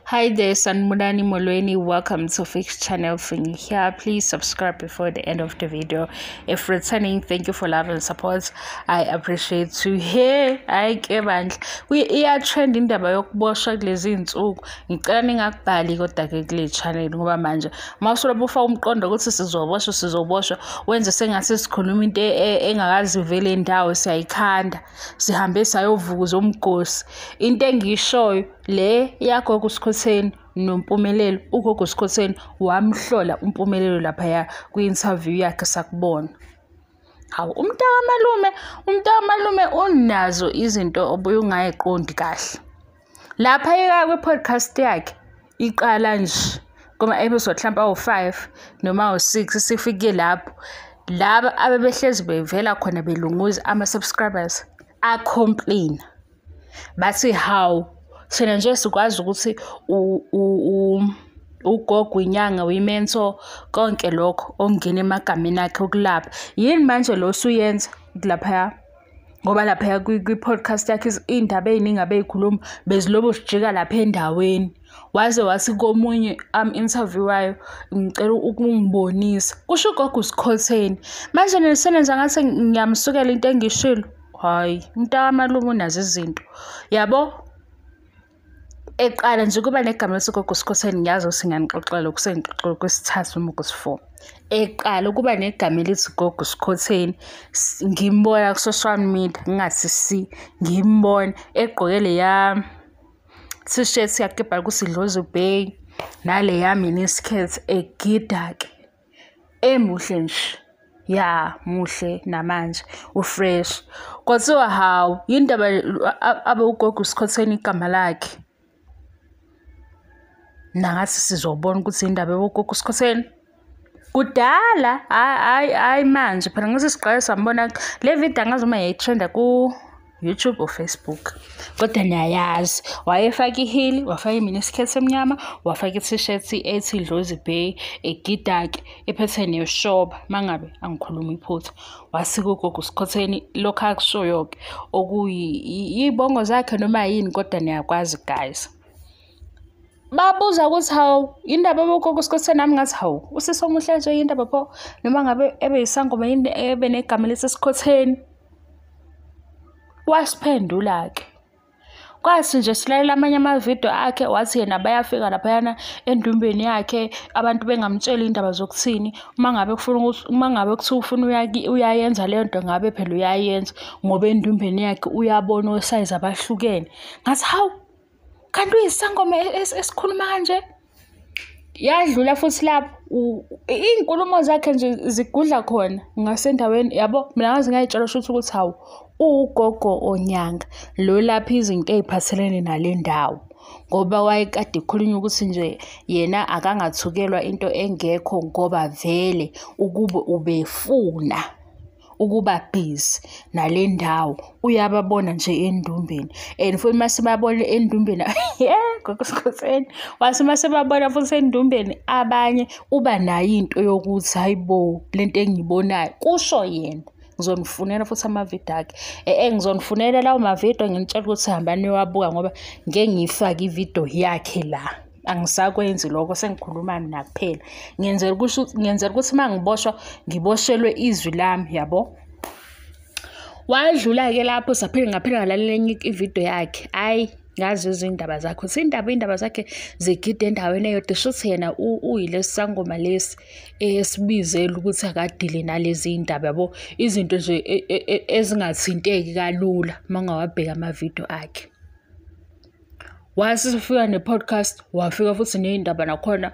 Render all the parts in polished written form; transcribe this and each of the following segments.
Hi there, Sanmunani Molweni. Welcome to Fix Channel Fingy here. Please subscribe before the end of the video. If returning, thank you for love and support. I appreciate you. Hey, I came and we are trending the yokuboshwa kulezi insuku. Ngicela ningakubhali kodwa ke kule channel ngoba manje mawusola bufa umqondo ukuthi sizoboshwa wenze sengathi sikhuluma into engakazi vele indawo siyayikhanda sihambe sayovuza umgosi. Into engishoyo le yagogo Sikhotheni noMpumelelo. Ugogo Sikhotheni wamhlola uMpumelelo lapha kwi-interview yakhe sakubona. Hawu umntakaMalume unazo izinto obuye ungayiqondi kahle. Lapha kwi-podcast yakhe iqala nje kuma episode mhlawumbe awu-5 noma awu-6 sifike lapho laba abebehlezi bevela khona belunguza ama-subscribers a-complain bathi hawu thina nje sikwazi ukuthi ugogo inyanga uyimentor konke lokho okungena emagameni akhe okulapha yini manje lo usuyenza lapha ngoba lapha kwi-podcast yakhe indaba eziningi abeyikhuluma bezilobo sijika lapha endaweni wathi komunye interviewayo ngicela ukungibonisa kusho ugogo Sikhotheni manje nisenenza ngathi ngiyamsukela into engishilo hayi umntakaMalume unazo izinto yabo. Eqala nje kuba negama lesigugu Sikhotheni ngiyazi ukuthi ngiyanixoxela lokhu sengixoxela kwesithathu noma kwesifo. Eqala kuba negama elithi Gogo Sikhotheni ngimbona ku social media ngathi ngimbona egqoke leya t-shirt yakhe ebhalwe ukuthi Dlozi Bay nale yami neskirt egida ke emuhle nje ya muhle namanje ufresh kodwa hawu indaba abe uGogo Sikhotheni igama lakhe nangathi sizobona ukuthi indaba yogogo Sikhotheni kudala hayi manje phela ngase siqale sambona le video angazi uma yayitrenda ku YouTube or Facebook kodwa niyayazi wayefaka ihili wafaka iminiskirt emnyama wafaka i-t-shirt ethi Dlozi Bay egida ke ephethe neshoba mangabe angikhuluma iphutha wasika ugogo Sikhotheni lokho akushoyo ke okuyibongo zakhe noma yini kodwa niyakwazi guys. Babuza ukuthi hawu indaba yogogo Sikhotheni nami ngathi hawu usisomuhle nje indaba pho noma ngabe ebeyisangoma yini ebenegama leSikhotheni wasiphendula ke kwathi nje silalela amanye amavideo akhe wathi yena bayafika lapha endumbeni yakhe abantu bengamtshela indaba zokuthini uma ngabe kuthiwa ufuna uyayenza leyo nto ngabe phela uyayenza ngoba endumbeni yakhe uyabona osize abahlukene ngathi hawu kanti uyisangoma esikhuluma kanje yadlula futhi lapho inkulumo zakhe nje zigudla khona ngasendaweni yabo mina ngazi ngayitshela ukuthi hawu ugogo onyanga lo lapha izinto eziphathelene nale ndawo ngoba wayekade ekhulunywa ukuthi nje yena akangathukelwa into engekho ngoba vele ukube ubefuna ukuba busy nale ndawo uyababona nje endumbeni and futhi masebabona endumbeni Gogo Sikhotheni wathi masebabona futhi endumbeni abanye uba nayo into yokuthi hayibo lento engiyibonayo kusho yena ngizonifunela futhi amavideo akhe ngizonifunela lawo mavideo nginitshela ukuthi hambani wabuka ngoba ngeke ngifake ivideo yakhe la angisakwenzi lokho sengikhuluma nakuphela ngiyenzela ukuthi mangiboshwa ngiboshelwe izwi lami yabo. Wadlula ke lapho saphinde ngaphela ngalalela enye ivideo yakhe hayi ngazi izindaba zakhe uthi indaba zakhe zigida endaweni eyodwa shothi yena uyilesangoma lesi esibizela ukuthi akadile nalezi indaba yabo izinto nje ezingathinteki kalula mangawabheka amavideo akhe. Wasifika ne-podcast wafika futhi nezindaba nakhona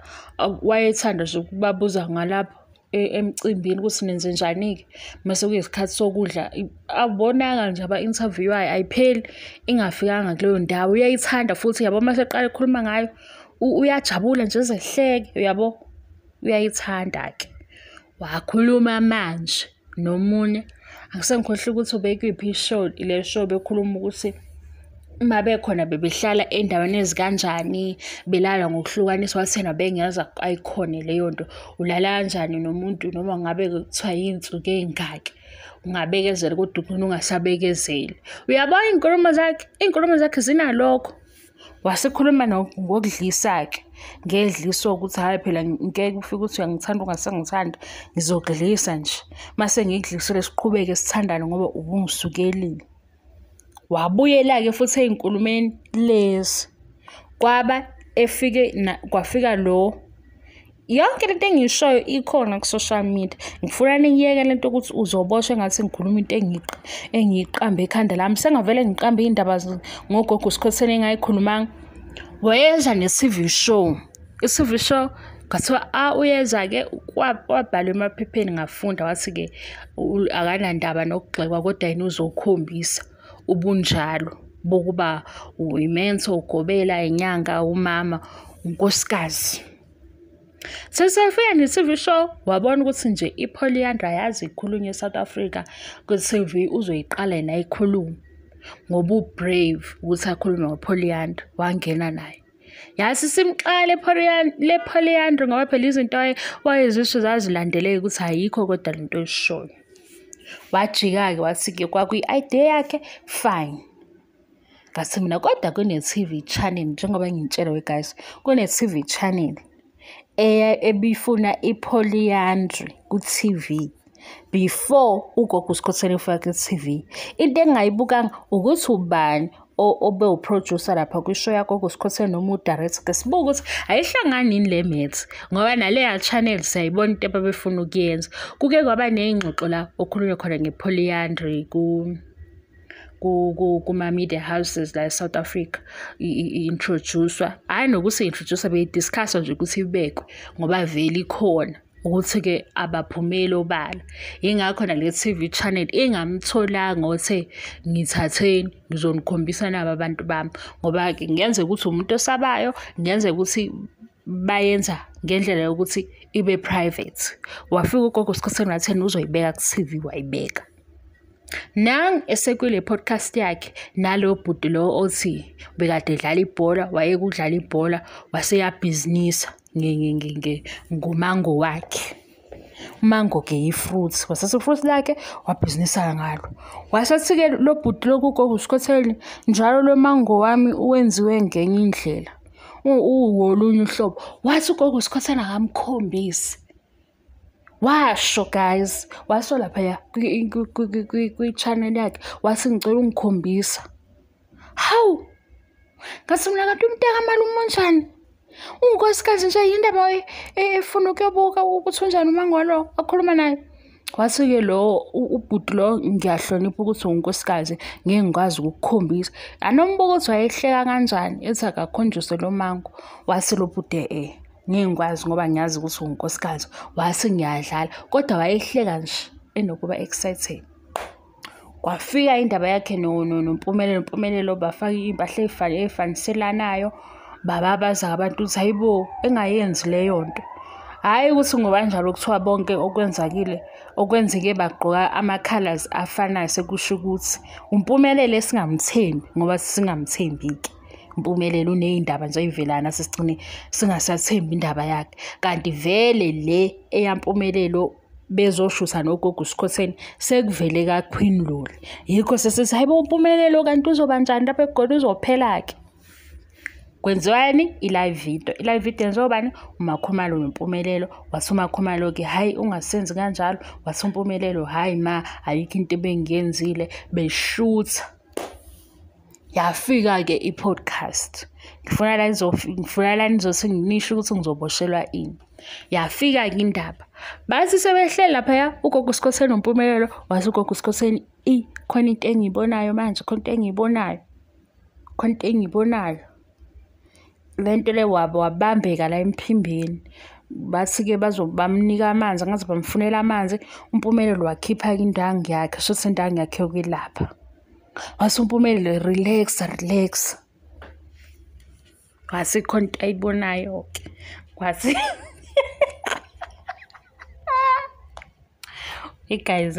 wayethanda nje ukubabuza ngalapho emcimbini ukuthi nenze njani-ke mase kuyisikhathi sokudla abonanga nje aba-interview wayo ayipheli ingafikanga kuleyo ndawo uyayithanda futhi yabo mase eqala ekhuluma ngayo uyajabula nje ezehleke yabo uyayithanda ke wakhuluma manje nomunye angisengikhohle ukuthi ubekuphi ishow ile show bekhuluma ukuthi uma bekhona bebehlala endaweni ezikanjani belala ngokuhlukaniswa wathena bengeza ayikhone leyo nto ulala kanjani nomuntu noma ngabe kuthiwa yinsuku engaki ungabekezela kodwa ugcina ungasabekezeli uyabona inkulumo zakhe zinalokho Wasekhuluma ngokudlisa-ke, ngedliso ukuthi hhayi phela ngeke ufike ukuthi uyangithanda ungasengithanda, ngizokudlisa nje. Mase ngikudlisile siqhubeke sithandane ngoba ubungisukelile. Wabuyela-ke futhi ey'nkulumeni lezi. Kwafika lo. Yonke lento engiyishoyo ikhona ku-social media. Ngifuna ningiyeke lento ukuthi uzoboshwa engathi ngikhuluma into engiyiqambe ekhanda lami. Sengavele ngiqambe iy'ndaba ngogogo Skhosana engayikhulumanga. Wayeza ne-TV show. I-TV show ngathiwa uyeza-ke wabhalwa emaphepheni ngafunda wathi-ke akanandaba nokugxekwa kodwa yena uzokhombisa ubunjalo bokuba uyimentor, ugobela, inyanga, umama, unkosikazi. Sesefika ne-TV show wabona ukuthi nje i-polyandry ayazi ikhulunywa eSouth Africa kwi-TV uzoyiqala yena ayikhuluma ngoba u-brave ukuthi akhulume ngo-polyandry. Wangena naye yazi simxaka le-polyandry ngoba phela izinto wayezisho zazilandeleke ukuthi ayikho kodwa lento oyishoyo. Wajika-ke wathi-ke kwakuyi-idea yakhe fine. Ngathi mina kodwa kune-TV channel njengoba ngintshela guys, kune-TV channel ebifuna i-polyandry ku-TV before ugogo Skhosana efika ku-TV. Into engingayibukanga ukuthi ubani obe uproducer lapha kwishow yagogo Skhosana noma udirector. Sibuka ukuthi ayihlangani yini le math ngoba naleya channel siyayibona into ababefuna ukuyenza. Kuke kwaba ney'ngxoxo la okhulunywa khona nge-polyandry kuma-media houses la eSouth Africa i-introduce-wa. Hhayi nokuthi i-introduce-wa beyi-discuss-wa nje ukuthi ibekwe ngoba vele ikhona ukuthi-ke abaphumeli obala. Yingakho nale TV channel ingamtholanga othe ngithatheni ngizonikhombisa nabo abantu bami ngoba-ke ngenzeka ukuthi umuntu osabayo, ngenzeka ukuthi bayenza ngendlela yokuthi ibe private. Wafika ugogo Skhosana wathena uzoyibeka ku-TV wayibeka. Nang esekule podcast yakhe nalo bhuti lo othi bekade edlala ibhola, wayekudlala ibhola waseyabhizinisa ngomango wakhe. Umango-ke yi-fruit, wasase fruit lakhe wabhizinisa ngalo. Wasethi-ke lo bhuti lo kugogo Skhosana njalo lo mango wami wenziwe ngenye indlela, uwolunye uhlobo. Wathi ugogo Skhosana akamkhombisi. Washo guys, washo lapha kwi-channel yakhe wathi ngicela ungikhombisa. Hawu, ngathi mina kanti umntaka malume unjani? Unkosikazi nje yindaba efuna ukuyobuka ukuthi unjani umango lo akhuluma naye. Wathi-ke lo ubhuti lo ngiyahlonipha ukuthi unkosikazi ngeke ngikwazi ukukukhombisa. Anombuka ukuthi wayehleka kanjani ethi akakhonjiswe lo mango. Wathi lo bhuti ngeke ngikwazi ngoba ngiyazi ukuthi unkosikazi. Wathi ngiyadlala kodwa wayehleka nje enokuba excited. Kwafika indaba yakhe noMpumelelo bafaka impahla ey'faniselanayo bababaza abantu ukuthi hayibo engayenzi leyo nto. Hhayi ukuthi ngoba njalo kuthiwa bonke okwenzeke bagqoka ama-colours afanayo sekusho ukuthi uMpumelelo esingamthembi ngoba singamthembi-ke. uMpumelelo uney'ndaba nje ey'velana sesigcine singasathembi indaba yakhe. Kanti vele le eyaMpumelelo bezoshutha nogogo Skhosana sekuvele kaQueen Loli. Yikho sesithi hayibo uMpumelelo kanti uzoba njani lapha eGoli uzophela-ke. Kwenziwani? I-live video. I-live video yenziwa ubani? uMakhumalo noMpumelelo. Wathi uMakhumalo-ke hayi ungasenzi kanjalo. Wathi uMpumelelo hayi ma ayikho into ebengiyenzile beshutha. Yafika-ke i-podcast. Ngifuna la nizothi nginisho ukuthi ngizoboshelwa ini. Yafika-ke indaba. Bathi sebehleli laphaya ugogo Skhosana noMpumelelo. Wathi ugogo Skhosana khona into engiyibonayo manje, khona into engiyibonayo. Lento le wabambeka la emphimbeni. Bathi-ke bamnika amanzi, angaze bamfunela amanzi. uMpumelelo wakhipha-ke indangu yakhe, shothi indangu yakhe yokwelapha. Wathi uMpumelelo relax. Wathi khona into ayibonayo-ke. Wathi guys,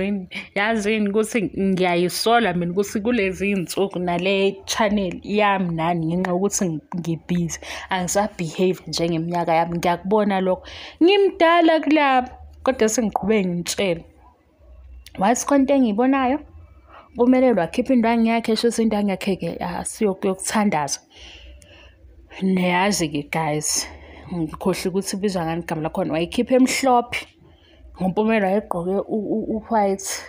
yazini ukuthi ngiyayisola mina ukuthi kulezi iy'nsuku nale channel yami nani ngenxa yokuthi ngibhizi angisabehave njengeminyaka yami. Ngiyakubona lokho ngimdala kulabo kodwa sengiqhubeke ngintshela. Wathi khona into engiyibonayo. uMpumelelo wakhipha indangu yakhe, shothi indangu yakhe-ke asiyokuthandaza. Niyazi-ke guys, ngikhohle ukuthi ibizwa ngani igama lakhona, wayikhipha emhlophe, ngoMpumela wayegqoke u-white,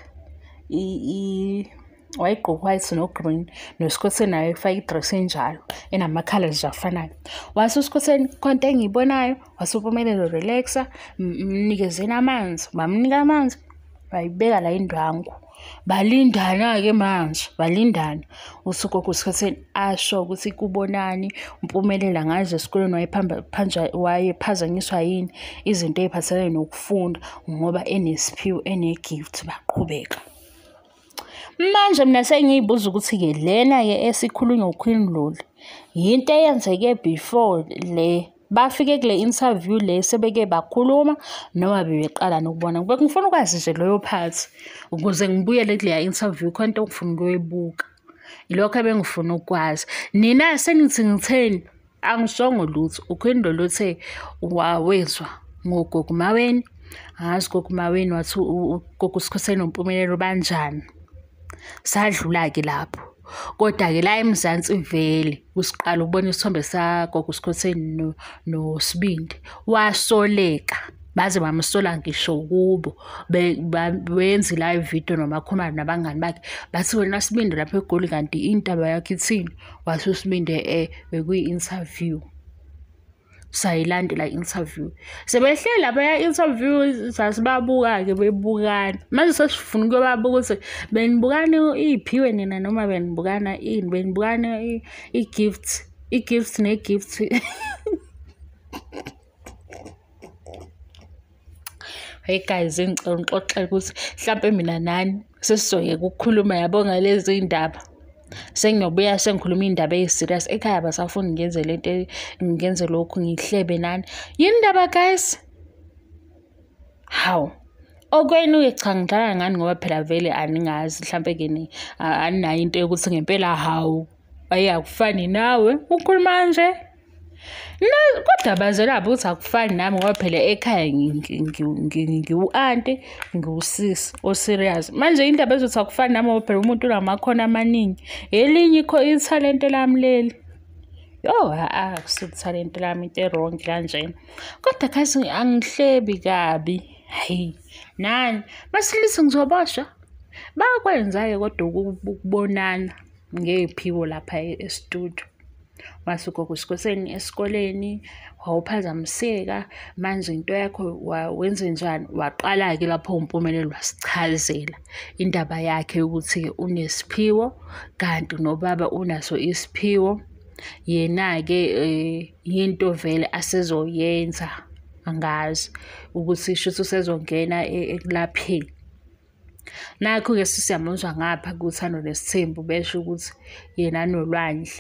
wayegqoka white no-green, noSkhoseni naye efake idress enjalo enama-colours afanayo. Wase uSkhoseni khonto engiyibonayo, wase uMpumelelo relaxa, mnikezeni amanzi, bamnika amanzi, bayibeka la indwangu. Balindana-ke manje, balindana. Ugogo uSkhoseni asho ukuthi kubonani, uMpumelelo angazi esikoleni wayephazanyiswa yini izinto ey'phathelene nokufunda ngoba enesiphiwo, ene-gift, baqhubeka. Manje mina sengiy'buza ukuthi-ke lena-ke esikhulunywa uQueen Luli, yinto eyenzeke before le bafike kule interview le sebeke bakhuluma noma bebeqala nokubona? Ngifuna ukwazi nje loyo part ukuze ngibuyele kuleya interview, khona into ngifuna ukuyibuka. Ilokho ebengifuna ukwazi. Nina senithi ngitheni? Angishongo lutho. uQueen Luli uthe wawezwa ngogogo Maweni, angazi ugogo Maweni wathi ugogo uSkhoseni noMpumelelo banjani. Sadlula-ke lapho. Kodwa-ke la eMzansi vele usiqala ukubona isithombe sagogo uSkhoseni noSibindi, wasoleka baze bamsola ngisho kubo, benza i-live video noMakhumalo nabangani bakhe, bathi wena Sibindi lapha eGoli kanti indaba yakho ithini? Wathi uSibindi bekuyi-interview, sayilandela i-interview. Sebehleli lapha interview sasibabuka-ke bebukana. Manje sesifuna ukuyobabuka ukuthi benibukana iy'phiwe nina noma benibukana ini, benibukana i-gift ne-gift. Hey guys, ngicela ngixoxele ukuthi mhlampe mina nani sesizoyeka ukukhuluma yabo ngalezi ndaba. Sengiyobuya sengikhuluma iy'ndaba ey'serious. Ekhaya basafuni ngenze lento, ngenze lokhu, ngihlebe nani. Yini ndaba guys? Hawu. Okwenu-ke cha ngidlala ngani ngoba phela vele aningazi, mhlampe-ke aninayo into yokuthi ngempela hawu akufani nawe ukhuluma nje. Kodwa bazela ukuthi akufani nami ngoba phela ekhaya ngiwu-anti, ngiwusisi o-serious. Manje indaba ezothi akufani nami ngoba phela umuntu unamakhono amaningi. Elinye ithalente lami leli. Akusiyo ithalente lami into e-wrong kanjena. Kodwa guys angihlebi kabi. Hayi, nani masilise ngizoboshwa. Bakwenza-ke kodwa ukubonana ngey'phiwo lapha e-studio. Mase ugogo uSkhoseni esikoleni wawuphazamiseka, manje into yakho wenze njani? Waqala-ke lapho uMpumelelo wasichazela indaba yakhe yokuthi-ke unesiphiwo kanti nobaba unaso isiphiwo. Yena-ke yinto vele asezoyenza, angazi ukuthi shuthi usezongena ekulapheni. Nakho-ke siyamuzwa ngapha kuThando Nesithembu besho ukuthi yena noLwandle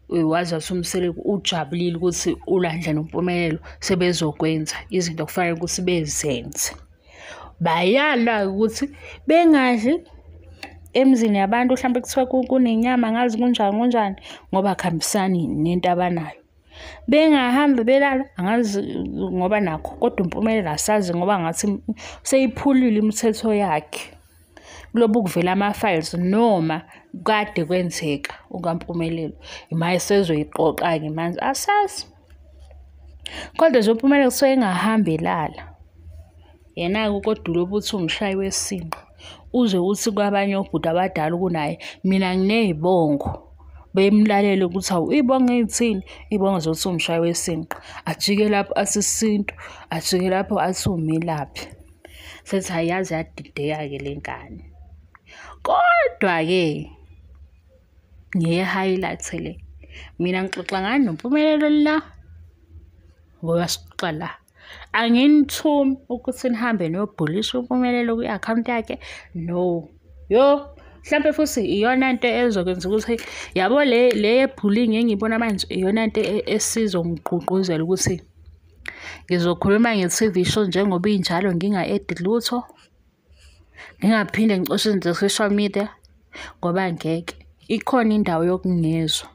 wazi wathi uMseleko ujabulile ukuthi uLwandle noMpumelelo sebezokwenza izinto kufanele ukuthi bezenze. Bayala ukuthi bengadli emzini yabantu, mhlawumbe kuthiwa kunenyama angazi kunjani ngoba akuhambisani nento abanayo. Bengahambi belala angazi ngoba nakho, kodwa uMpumelelo asazi ngoba ngathi seyiphulile imithetho yakhe. Kulobu kuvela ama-files noma kade kwenzeka ukaMpumelelo, imaye sezoyiqoqa-ke manje asazi. Kodwa nje uMpumelelo kusuke engahambi elala. Yena-ke kodwa ulobu uthi umshayi wesinqe, uzwe ukuthi kwabanye obhuti abadala kunaye mina nginey'bongo, bemlalele ukuthi hawu iy'bongo ey'thini? Iy'bongo zokuthi umshayi wesinqe, ajike lapho athi isintu, ajike lapho athi umelaphi. Sethi ayazi yadideka-ke le ngane. Kodwa-ke nge-highlight le, mina ngixoxa ngani noMpumelelo la ngoba sixoxa la. Anginithumi ukuthi nihambe niyobhulisha uMpumelelo kwi-akhawunti yakhe, no. Mhlampe futhi iyona nto ezokwenza ukuthi yabo le ye-bullying engiyibona manje iyona nto esizongigqugquzela ukuthi ngizokhuluma nge-TV show njengoba injalo, nginga-edit lutho, ngingaphinde ngicoshe nje social media ngoba ngeke. Ikhona indawo yokungezwa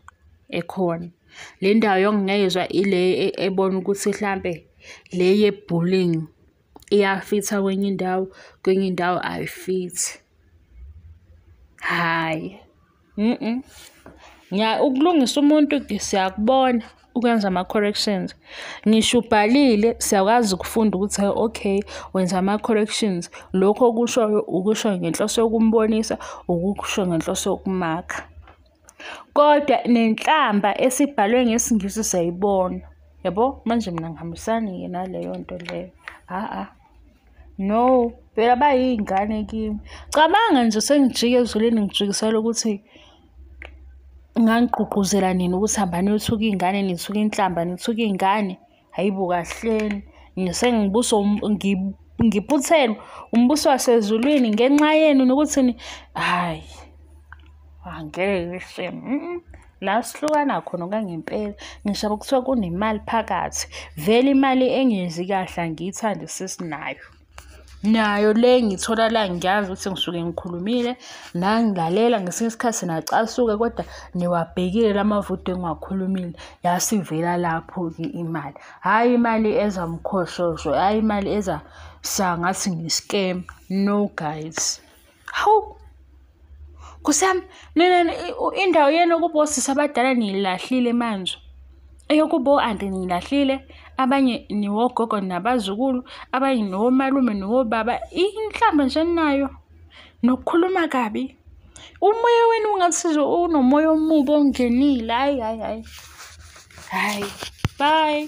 ekhona. Le ndawo yokungezwa ile ebona ukuthi mhlampe le ye-bullying iyafitha kwenye indawo ayifithi. Hayi. Ukulungisa umuntu siyakubona ukwenza ama-corrections. Ngisho ubhalile siyakwazi ukufunda ukuthi okay, wenza ama-corrections. Lokho okushoyo ukusho ngenhloso yokumbonisa, ukusho ngenhloso yokumakha. Kodwa nenhlamba esibhalwe ngesiNgisi siyayibona. Yabo? Manje mina ngihambisani-ke naleyo nto leyo. No, phela bayiy'ngane kimi. Cabanga nje sengijike ezulwini ngijikisela ukuthi ngangigqugquzela nina ukuthi hambani niyothuka iy'ngane, nithuke inhlamba, nithuke iy'ngane. Hayibo kahleni. Ngiphuthelwe umbuso wasezulwini ngenxa yenu nokuthi hhayi, angeke la sihlukana khona okangempela. Ngishaba kuthiwa kunemali phakathi. Vele imali engezi kahle angiyithandi sesinayo. Nayo le ngithola la ngiyazi ukuthi ngisuke ngikhulumile, nangilalela ngesinye isikhathi nacasuka, kodwa niwabhekile lamavidiyo engiwakhulumile, yasivela lapho-ke imali. Hhayi imali eza mkhoshosho, hhayi imali eza sangathi ngi-scam. No guys. Hawu, Nkosi yami, nina indawo yenu kuba osisi abadala niyilahlile manje. Eyokuba o-anti niyilahlile, abanye niwogogo nabazukulu, abanye niwomalume niwobaba. Inhlamba nje nayo nokukhuluma kabi. Umoya wenu ungathi unomoya omubi ongenile. Hayi. Bye.